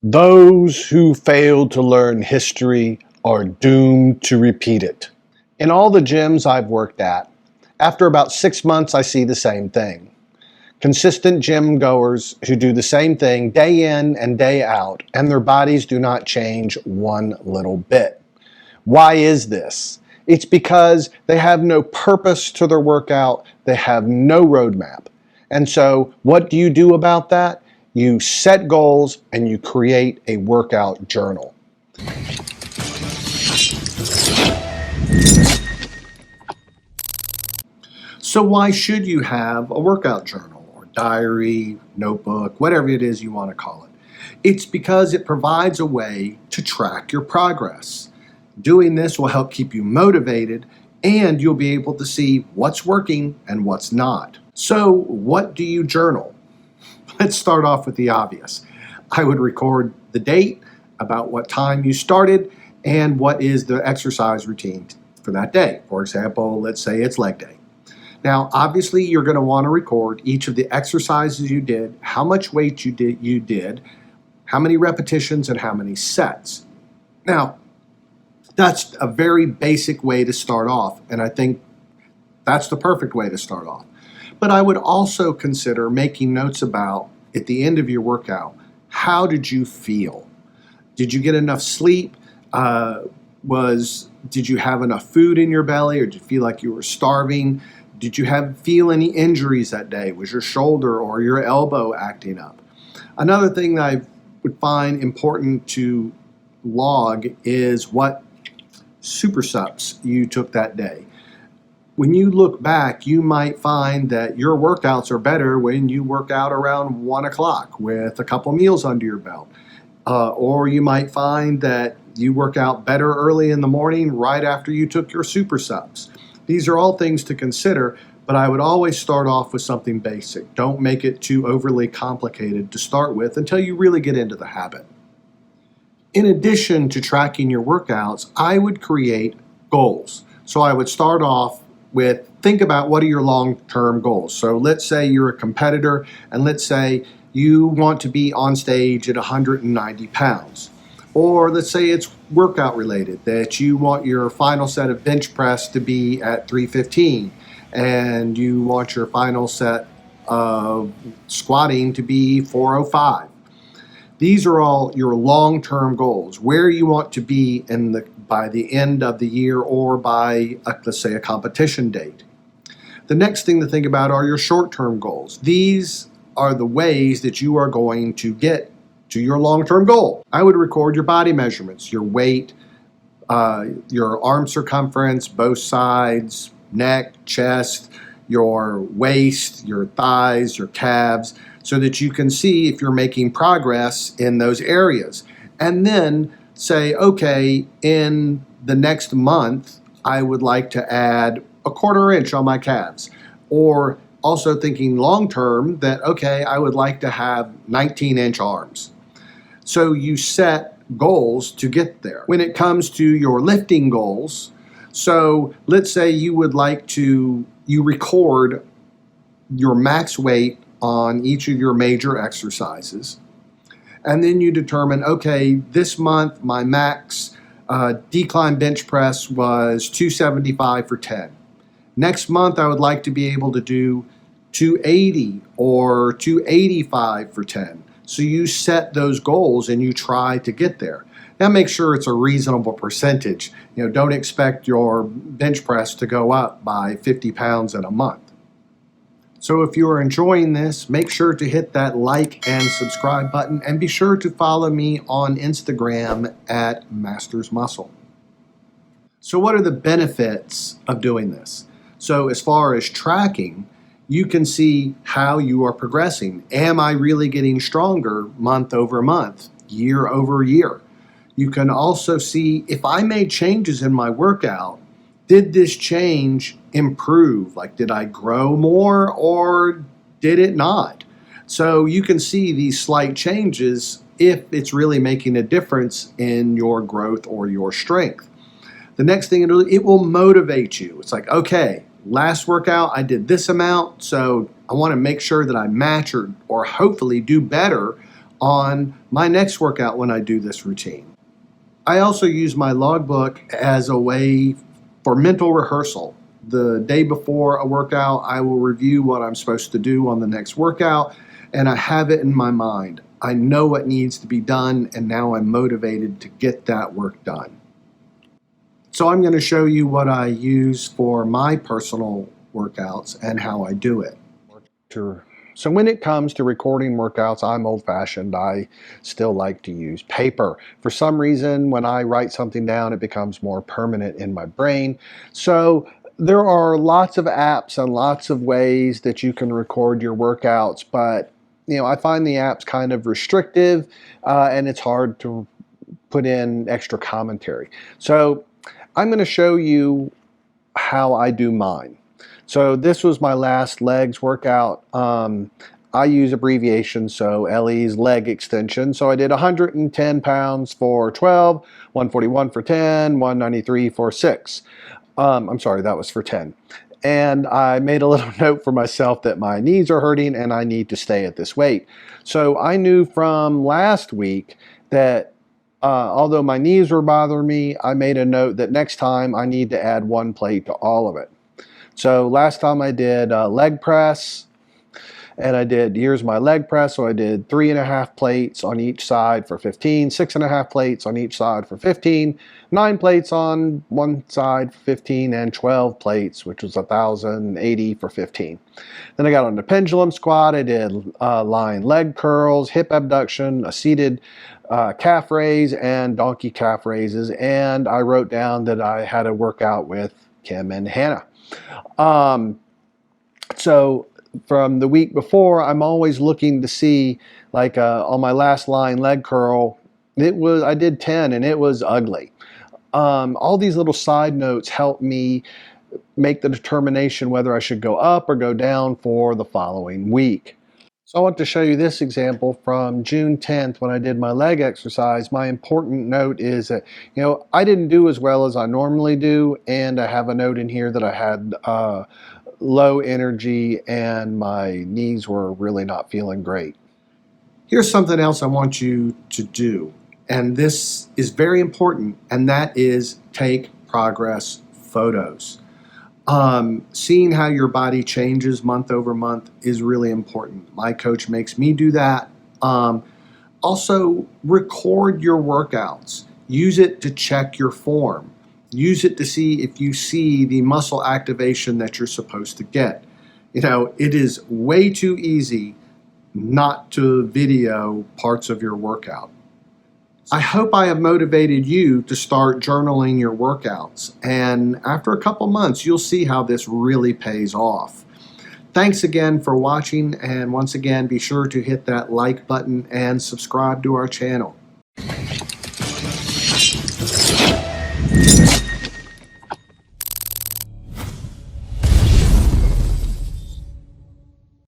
Those who fail to learn history are doomed to repeat it. In all the gyms I've worked at, after about 6 months, I see the same thing. Consistent gym goers who do the same thing day in and day out, and their bodies do not change one little bit. Why is this? It's because they have no purpose to their workout, they have no roadmap. And so, what do you do about that? You set goals and you create a workout journal. So why should you have a workout journal or diary, notebook, whatever it is you want to call it? It's because it provides a way to track your progress. Doing this will help keep you motivated, and you'll be able to see what's working and what's not. So what do you journal? Let's start off with the obvious. I would record the date, about what time you started, and what is the exercise routine for that day. For example, let's say it's leg day. Now, obviously, you're going to want to record each of the exercises you did, how much weight you did, how many repetitions, and how many sets. Now, that's a very basic way to start off, and I think that's the perfect way to start off. But I would also consider making notes about, at the end of your workout, how did you feel? Did you get enough sleep? Did you have enough food in your belly, or did you feel like you were starving? Did you feel any injuries that day? Was your shoulder or your elbow acting up? Another thing that I would find important to log is what supersets you took that day. When you look back, you might find that your workouts are better when you work out around 1 o'clock with a couple meals under your belt. Or you might find that you work out better early in the morning right after you took your supersets. These are all things to consider, but I would always start off with something basic. Don't make it too overly complicated to start with until you really get into the habit. In addition to tracking your workouts, I would create goals. So I would start off with, think about what are your long-term goals. So let's say you're a competitor, and let's say you want to be on stage at 190 pounds. Or let's say it's workout related, that you want your final set of bench press to be at 315, and you want your final set of squatting to be 405. These are all your long-term goals, where you want to be by the end of the year or by, let's say, a competition date. The next thing to think about are your short-term goals. These are the ways that you are going to get to your long-term goal. I would record your body measurements, your weight, your arm circumference, both sides, neck, chest, your waist, your thighs, your calves, so that you can see if you're making progress in those areas. And then say, okay, in the next month, I would like to add a 1/4 inch on my calves. Or also thinking long term that, okay, I would like to have 19-inch arms. So you set goals to get there. When it comes to your lifting goals, so let's say you record your max weight on each of your major exercises. And then you determine, okay, this month my max decline bench press was 275 for 10. Next month I would like to be able to do 280 or 285 for 10. So you set those goals and you try to get there. Now make sure it's a reasonable percentage. Don't expect your bench press to go up by 50 pounds in a month. So if you are enjoying this, make sure to hit that like and subscribe button, and be sure to follow me on Instagram at Masters Muscle. So what are the benefits of doing this? So as far as tracking, you can see how you are progressing. Am I really getting stronger month over month, year over year? You can also see if I made changes in my workout, did this change improve? Like, did I grow more or did it not? So you can see these slight changes if it's really making a difference in your growth or your strength. The next thing, it will motivate you. It's like, okay, last workout I did this amount, so I want to make sure that I match or hopefully do better on my next workout when I do this routine. I also use my logbook as a way for mental rehearsal. The day before a workout, I will review what I'm supposed to do on the next workout, and I have it in my mind. I know what needs to be done, and now I'm motivated to get that work done. So I'm going to show you what I use for my personal workouts and how I do it. So when it comes to recording workouts, I'm old-fashioned. I still like to use paper. For some reason, when I write something down, it becomes more permanent in my brain. So there are lots of apps and lots of ways that you can record your workouts, but I find the apps kind of restrictive, and it's hard to put in extra commentary. So I'm going to show you how I do mine. So this was my last legs workout. I use abbreviations, so LE's leg extension. So I did 110 pounds for 12, 141 for 10, 193 for 6. I'm sorry, that was for 10. And I made a little note for myself that my knees are hurting and I need to stay at this weight. So I knew from last week that although my knees were bothering me, I made a note that next time I need to add 1 plate to all of it. So last time I did leg press, and here's my leg press, so I did 3.5 plates on each side for 15, 6.5 plates on each side for 15, 9 plates on one side for 15, and 12 plates, which was 1,080 for 15. Then I got on the pendulum squat. I did lying leg curls, hip abduction, a seated calf raise, and donkey calf raises, and I wrote down that I had a workout with Kim and Hannah. So from the week before, I'm always looking to see, like on my last lying leg curl, I did 10 and it was ugly. All these little side notes help me make the determination whether I should go up or go down for the following week. So I want to show you this example from June 10th when I did my leg exercise. My important note is that, I didn't do as well as I normally do, and I have a note in here that I had low energy and my knees were really not feeling great. Here's something else I want you to do, and this is very important, and that is take progress photos. Seeing how your body changes month over month is really important. My coach makes me do that. Also, record your workouts. Use it to check your form. Use it to see if you see the muscle activation that you're supposed to get. It is way too easy not to video parts of your workout. I hope I have motivated you to start journaling your workouts, and after a couple months, you'll see how this really pays off. Thanks again for watching, and once again, be sure to hit that like button and subscribe to our channel.